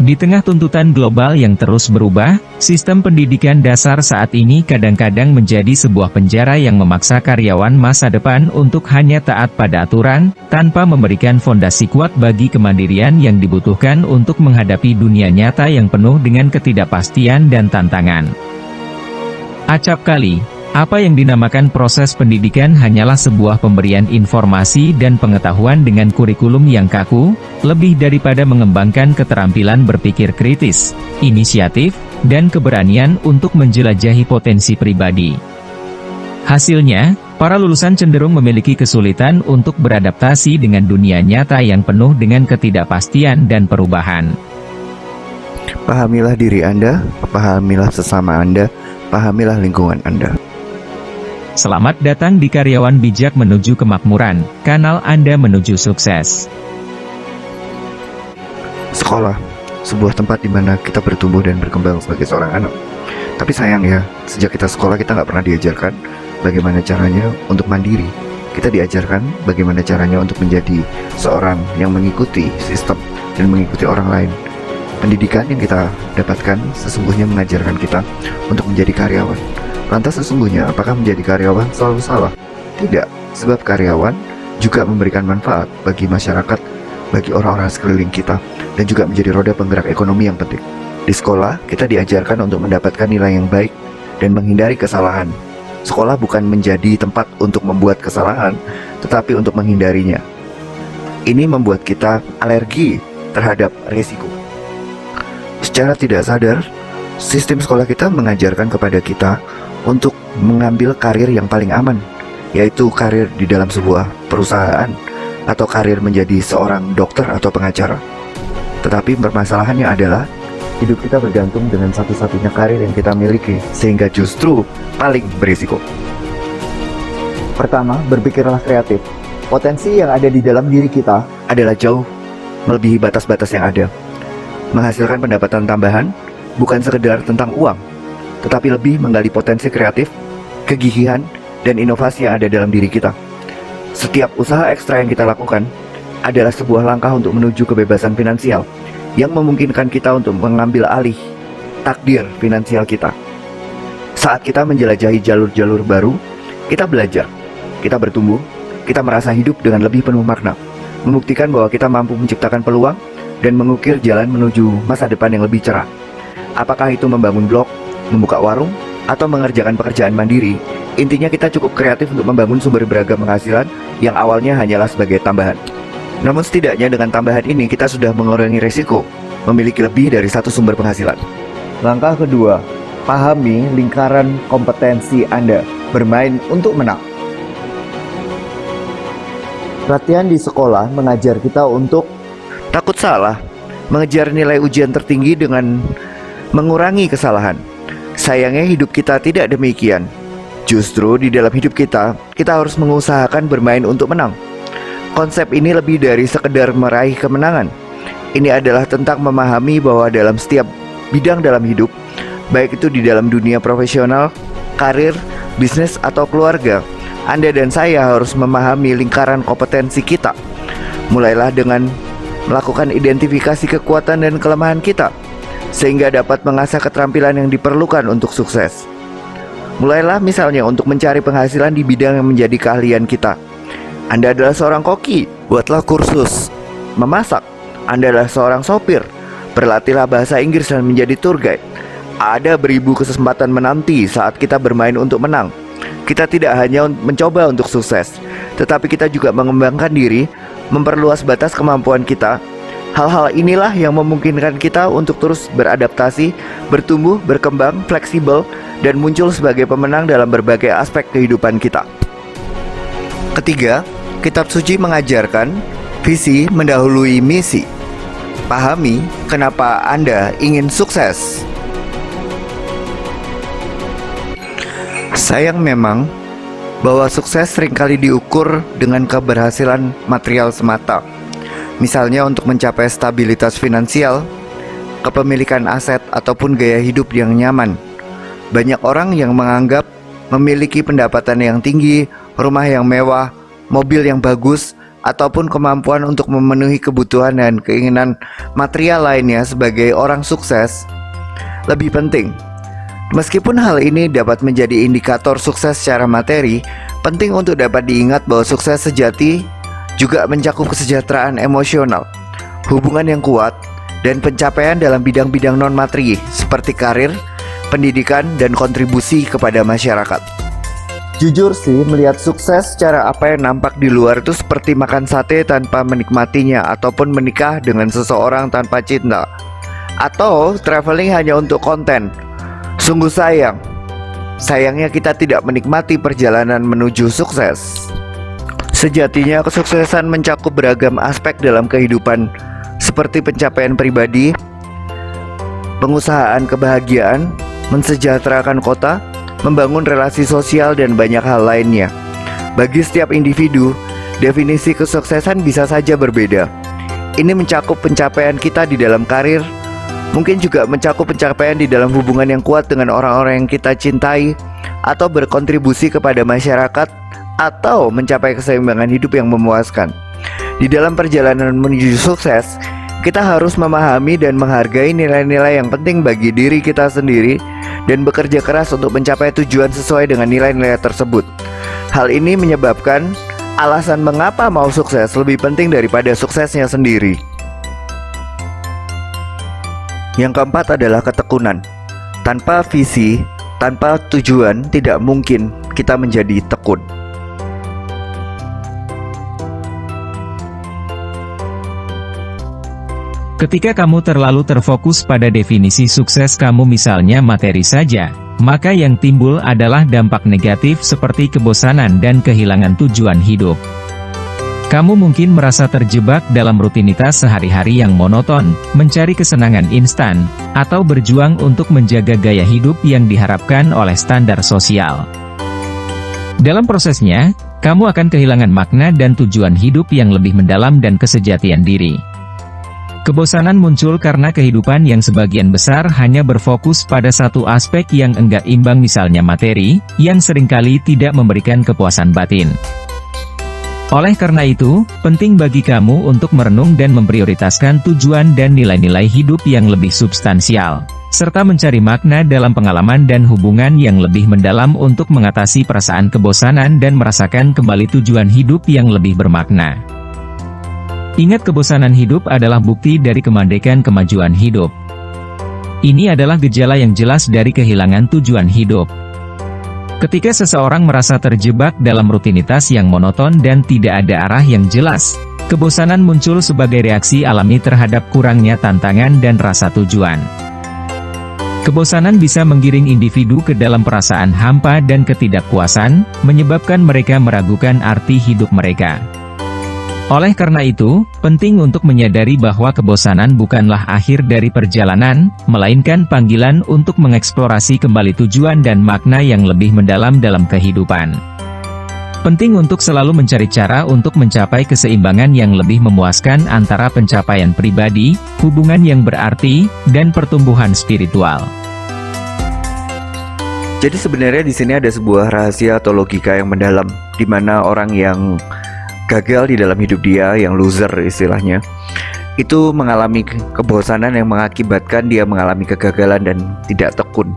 Di tengah tuntutan global yang terus berubah, sistem pendidikan dasar saat ini kadang-kadang menjadi sebuah penjara yang memaksa karyawan masa depan untuk hanya taat pada aturan, tanpa memberikan fondasi kuat bagi kemandirian yang dibutuhkan untuk menghadapi dunia nyata yang penuh dengan ketidakpastian dan tantangan. Acap kali, apa yang dinamakan proses pendidikan hanyalah sebuah pemberian informasi dan pengetahuan dengan kurikulum yang kaku, lebih daripada mengembangkan keterampilan berpikir kritis, inisiatif, dan keberanian untuk menjelajahi potensi pribadi. Hasilnya, para lulusan cenderung memiliki kesulitan untuk beradaptasi dengan dunia nyata yang penuh dengan ketidakpastian dan perubahan. Pahamilah diri Anda, pahamilah sesama Anda, pahamilah lingkungan Anda. Selamat datang di Karyawan Bijak Menuju Kemakmuran, kanal Anda menuju sukses. Sekolah, sebuah tempat di mana kita bertumbuh dan berkembang sebagai seorang anak. Tapi sayang ya, sejak kita sekolah kita nggak pernah diajarkan bagaimana caranya untuk mandiri. Kita diajarkan bagaimana caranya untuk menjadi seorang yang mengikuti sistem dan mengikuti orang lain. Pendidikan yang kita dapatkan sesungguhnya mengajarkan kita untuk menjadi karyawan. Lantas sesungguhnya apakah menjadi karyawan selalu salah? Tidak, sebab karyawan juga memberikan manfaat bagi masyarakat, bagi orang-orang sekeliling kita, dan juga menjadi roda penggerak ekonomi yang penting. Di sekolah, kita diajarkan untuk mendapatkan nilai yang baik dan menghindari kesalahan. Sekolah bukan menjadi tempat untuk membuat kesalahan, tetapi untuk menghindarinya. Ini membuat kita alergi terhadap risiko. Secara tidak sadar, sistem sekolah kita mengajarkan kepada kita untuk mengambil karir yang paling aman, yaitu karir di dalam sebuah perusahaan atau karir menjadi seorang dokter atau pengacara. Tetapi permasalahannya adalah hidup kita bergantung dengan satu-satunya karir yang kita miliki, sehingga justru paling berisiko. Pertama, berpikirlah kreatif. Potensi yang ada di dalam diri kita adalah jauh melebihi batas-batas yang ada. Menghasilkan pendapatan tambahan bukan sekedar tentang uang, tetapi lebih menggali potensi kreatif, kegigihan, dan inovasi yang ada dalam diri kita. Setiap usaha ekstra yang kita lakukan adalah sebuah langkah untuk menuju kebebasan finansial yang memungkinkan kita untuk mengambil alih takdir finansial kita. Saat kita menjelajahi jalur-jalur baru, kita belajar, kita bertumbuh, kita merasa hidup dengan lebih penuh makna, membuktikan bahwa kita mampu menciptakan peluang dan mengukir jalan menuju masa depan yang lebih cerah. Apakah itu membangun blok, membuka warung, atau mengerjakan pekerjaan mandiri, intinya kita cukup kreatif untuk membangun sumber beragam penghasilan yang awalnya hanyalah sebagai tambahan. Namun setidaknya dengan tambahan ini kita sudah mengurangi resiko memiliki lebih dari satu sumber penghasilan. Langkah kedua, pahami lingkaran kompetensi Anda, bermain untuk menang. Latihan di sekolah mengajar kita untuk takut salah, mengejar nilai ujian tertinggi dengan mengurangi kesalahan. Sayangnya hidup kita tidak demikian. Justru di dalam hidup kita harus mengusahakan bermain untuk menang. Konsep ini lebih dari sekedar meraih kemenangan. Ini adalah tentang memahami bahwa dalam setiap bidang dalam hidup, baik itu di dalam dunia profesional, karir, bisnis, atau keluarga, Anda dan saya harus memahami lingkaran kompetensi kita. Mulailah dengan melakukan identifikasi kekuatan dan kelemahan kita, sehingga dapat mengasah keterampilan yang diperlukan untuk sukses. Mulailah misalnya untuk mencari penghasilan di bidang yang menjadi keahlian kita. Anda adalah seorang koki, buatlah kursus. Memasak, Anda adalah seorang sopir, berlatihlah bahasa Inggris dan menjadi tour guide. Ada beribu kesempatan menanti saat kita bermain untuk menang. Kita tidak hanya mencoba untuk sukses, tetapi kita juga mengembangkan diri, memperluas batas kemampuan kita. Hal-hal inilah yang memungkinkan kita untuk terus beradaptasi, bertumbuh, berkembang, fleksibel, dan muncul sebagai pemenang dalam berbagai aspek kehidupan kita. Ketiga, kitab suci mengajarkan visi mendahului misi. Pahami kenapa Anda ingin sukses. Sayang memang bahwa sukses seringkali diukur dengan keberhasilan material semata. Misalnya untuk mencapai stabilitas finansial, kepemilikan aset, ataupun gaya hidup yang nyaman. Banyak orang yang menganggap memiliki pendapatan yang tinggi, rumah yang mewah, mobil yang bagus, ataupun kemampuan untuk memenuhi kebutuhan dan keinginan material lainnya sebagai orang sukses lebih penting. Meskipun hal ini dapat menjadi indikator sukses secara materi, penting untuk dapat diingat bahwa sukses sejati juga mencakup kesejahteraan emosional, hubungan yang kuat, dan pencapaian dalam bidang-bidang non-materi seperti karir, pendidikan, dan kontribusi kepada masyarakat. Jujur sih, melihat sukses secara apa yang nampak di luar itu seperti makan sate tanpa menikmatinya, ataupun menikah dengan seseorang tanpa cinta, atau traveling hanya untuk konten. Sungguh sayang. Sayangnya kita tidak menikmati perjalanan menuju sukses. Sejatinya kesuksesan mencakup beragam aspek dalam kehidupan, seperti pencapaian pribadi, pengusahaan kebahagiaan, mensejahterakan kota, membangun relasi sosial, dan banyak hal lainnya. Bagi setiap individu, definisi kesuksesan bisa saja berbeda. Ini mencakup pencapaian kita di dalam karir, mungkin juga mencakup pencapaian di dalam hubungan yang kuat dengan orang-orang yang kita cintai, atau berkontribusi kepada masyarakat, atau mencapai keseimbangan hidup yang memuaskan. Di dalam perjalanan menuju sukses, kita harus memahami dan menghargai nilai-nilai yang penting bagi diri kita sendiri dan bekerja keras untuk mencapai tujuan sesuai dengan nilai-nilai tersebut. Hal ini menyebabkan alasan mengapa mau sukses lebih penting daripada suksesnya sendiri. Yang keempat adalah ketekunan. Tanpa visi, tanpa tujuan, tidak mungkin kita menjadi tekun. Ketika kamu terlalu terfokus pada definisi sukses kamu, misalnya materi saja, maka yang timbul adalah dampak negatif seperti kebosanan dan kehilangan tujuan hidup. Kamu mungkin merasa terjebak dalam rutinitas sehari-hari yang monoton, mencari kesenangan instan, atau berjuang untuk menjaga gaya hidup yang diharapkan oleh standar sosial. Dalam prosesnya, kamu akan kehilangan makna dan tujuan hidup yang lebih mendalam dan kesejatian diri. Kebosanan muncul karena kehidupan yang sebagian besar hanya berfokus pada satu aspek yang enggak imbang, misalnya materi, yang seringkali tidak memberikan kepuasan batin. Oleh karena itu, penting bagi kamu untuk merenung dan memprioritaskan tujuan dan nilai-nilai hidup yang lebih substansial, serta mencari makna dalam pengalaman dan hubungan yang lebih mendalam untuk mengatasi perasaan kebosanan dan merasakan kembali tujuan hidup yang lebih bermakna. Ingat, kebosanan hidup adalah bukti dari kemandekan kemajuan hidup. Ini adalah gejala yang jelas dari kehilangan tujuan hidup. Ketika seseorang merasa terjebak dalam rutinitas yang monoton dan tidak ada arah yang jelas, kebosanan muncul sebagai reaksi alami terhadap kurangnya tantangan dan rasa tujuan. Kebosanan bisa menggiring individu ke dalam perasaan hampa dan ketidakpuasan, menyebabkan mereka meragukan arti hidup mereka. Oleh karena itu, penting untuk menyadari bahwa kebosanan bukanlah akhir dari perjalanan, melainkan panggilan untuk mengeksplorasi kembali tujuan dan makna yang lebih mendalam dalam kehidupan. Penting untuk selalu mencari cara untuk mencapai keseimbangan yang lebih memuaskan antara pencapaian pribadi, hubungan yang berarti, dan pertumbuhan spiritual. Jadi sebenarnya di sini ada sebuah rahasia atau logika yang mendalam, di mana orang yang gagal di dalam hidup dia, yang loser istilahnya, itu mengalami kebosanan yang mengakibatkan dia mengalami kegagalan dan tidak tekun.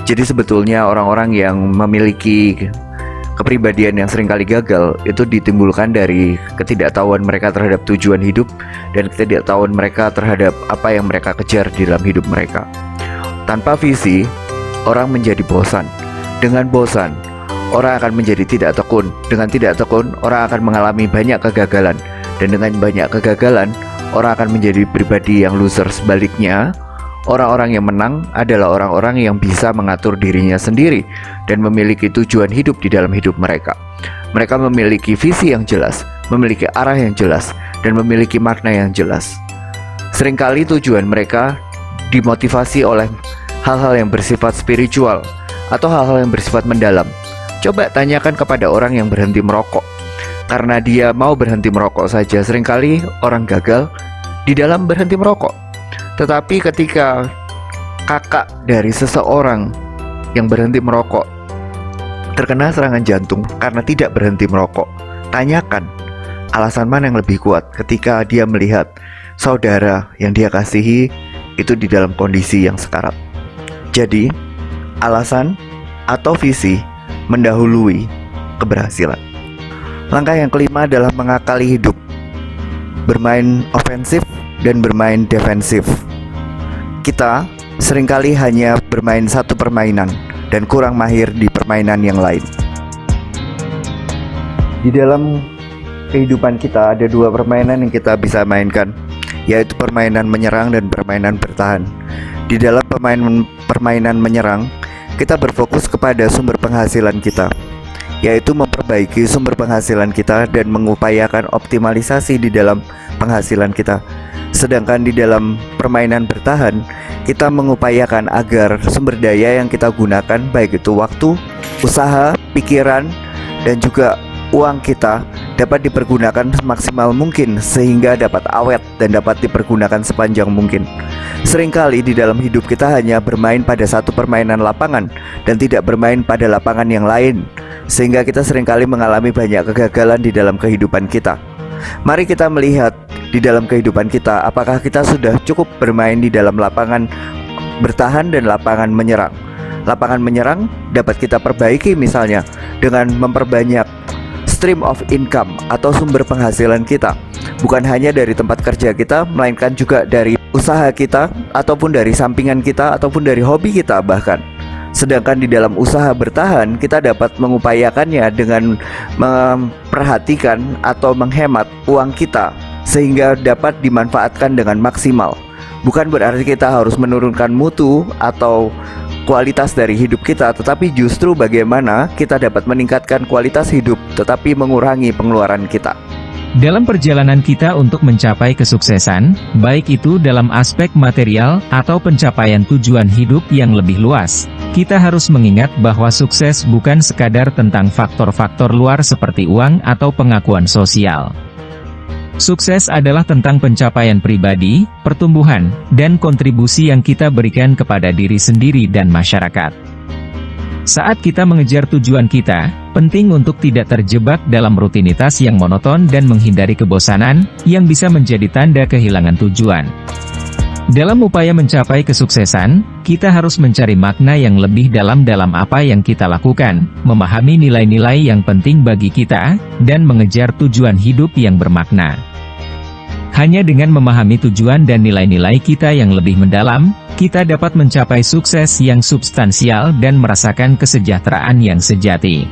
Jadi sebetulnya orang-orang yang memiliki kepribadian yang seringkali gagal itu ditimbulkan dari ketidaktahuan mereka terhadap tujuan hidup dan ketidaktahuan mereka terhadap apa yang mereka kejar di dalam hidup mereka. Tanpa visi, orang menjadi bosan. Dengan bosan, orang akan menjadi tidak tekun. Dengan tidak tekun, orang akan mengalami banyak kegagalan. Dan dengan banyak kegagalan, orang akan menjadi pribadi yang loser. Sebaliknya, orang-orang yang menang adalah orang-orang yang bisa mengatur dirinya sendiri dan memiliki tujuan hidup di dalam hidup mereka. Mereka memiliki visi yang jelas, memiliki arah yang jelas, dan memiliki makna yang jelas. Seringkali tujuan mereka dimotivasi oleh hal-hal yang bersifat spiritual atau hal-hal yang bersifat mendalam. Coba tanyakan kepada orang yang berhenti merokok. Karena dia mau berhenti merokok saja, seringkali orang gagal di dalam berhenti merokok. Tetapi ketika kakak dari seseorang yang berhenti merokok terkena serangan jantung karena tidak berhenti merokok, tanyakan, alasan mana yang lebih kuat ketika dia melihat saudara yang dia kasihi itu di dalam kondisi yang sekarat. Jadi, alasan atau visi mendahului keberhasilan. Langkah yang kelima adalah mengakali hidup, bermain ofensif dan bermain defensif. Kita seringkali hanya bermain satu permainan dan kurang mahir di permainan yang lain. Di dalam kehidupan kita ada dua permainan yang kita bisa mainkan, yaitu permainan menyerang dan permainan bertahan. Di dalam permainan menyerang, kita berfokus kepada sumber penghasilan kita, yaitu memperbaiki sumber penghasilan kita dan mengupayakan optimalisasi di dalam penghasilan kita. Sedangkan di dalam permainan bertahan, kita mengupayakan agar sumber daya yang kita gunakan, baik itu waktu, usaha, pikiran, dan juga uang kita dapat dipergunakan semaksimal mungkin sehingga dapat awet dan dapat dipergunakan sepanjang mungkin. Seringkali di dalam hidup kita hanya bermain pada satu permainan lapangan dan tidak bermain pada lapangan yang lain, sehingga kita seringkali mengalami banyak kegagalan di dalam kehidupan kita. Mari kita melihat di dalam kehidupan kita, apakah kita sudah cukup bermain di dalam lapangan bertahan dan lapangan menyerang. Lapangan menyerang dapat kita perbaiki misalnya dengan memperbanyak stream of income atau sumber penghasilan kita, bukan hanya dari tempat kerja kita, melainkan juga dari usaha kita, ataupun dari sampingan kita, ataupun dari hobi kita bahkan. Sedangkan di dalam usaha bertahan, kita dapat mengupayakannya dengan memperhatikan atau menghemat uang kita sehingga dapat dimanfaatkan dengan maksimal. Bukan berarti kita harus menurunkan mutu atau kualitas dari hidup kita, tetapi justru bagaimana kita dapat meningkatkan kualitas hidup tetapi mengurangi pengeluaran kita. Dalam perjalanan kita untuk mencapai kesuksesan, baik itu dalam aspek material atau pencapaian tujuan hidup yang lebih luas, kita harus mengingat bahwa sukses bukan sekadar tentang faktor-faktor luar seperti uang atau pengakuan sosial. Sukses adalah tentang pencapaian pribadi, pertumbuhan, dan kontribusi yang kita berikan kepada diri sendiri dan masyarakat. Saat kita mengejar tujuan kita, penting untuk tidak terjebak dalam rutinitas yang monoton dan menghindari kebosanan, yang bisa menjadi tanda kehilangan tujuan. Dalam upaya mencapai kesuksesan, kita harus mencari makna yang lebih dalam apa yang kita lakukan, memahami nilai-nilai yang penting bagi kita, dan mengejar tujuan hidup yang bermakna. Hanya dengan memahami tujuan dan nilai-nilai kita yang lebih mendalam, kita dapat mencapai sukses yang substansial dan merasakan kesejahteraan yang sejati.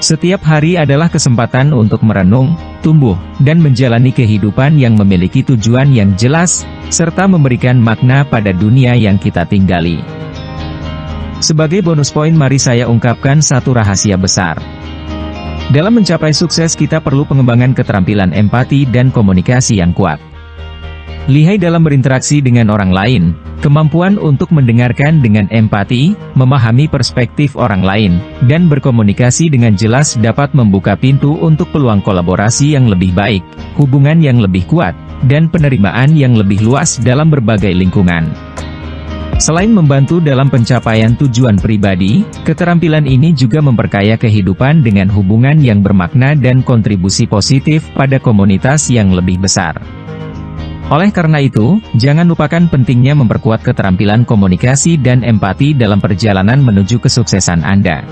Setiap hari adalah kesempatan untuk merenung, tumbuh, dan menjalani kehidupan yang memiliki tujuan yang jelas, serta memberikan makna pada dunia yang kita tinggali. Sebagai bonus poin, mari saya ungkapkan satu rahasia besar. Dalam mencapai sukses kita perlu pengembangan keterampilan empati dan komunikasi yang kuat. Lihai dalam berinteraksi dengan orang lain, kemampuan untuk mendengarkan dengan empati, memahami perspektif orang lain, dan berkomunikasi dengan jelas dapat membuka pintu untuk peluang kolaborasi yang lebih baik, hubungan yang lebih kuat, dan penerimaan yang lebih luas dalam berbagai lingkungan. Selain membantu dalam pencapaian tujuan pribadi, keterampilan ini juga memperkaya kehidupan dengan hubungan yang bermakna dan kontribusi positif pada komunitas yang lebih besar. Oleh karena itu, jangan lupakan pentingnya memperkuat keterampilan komunikasi dan empati dalam perjalanan menuju kesuksesan Anda.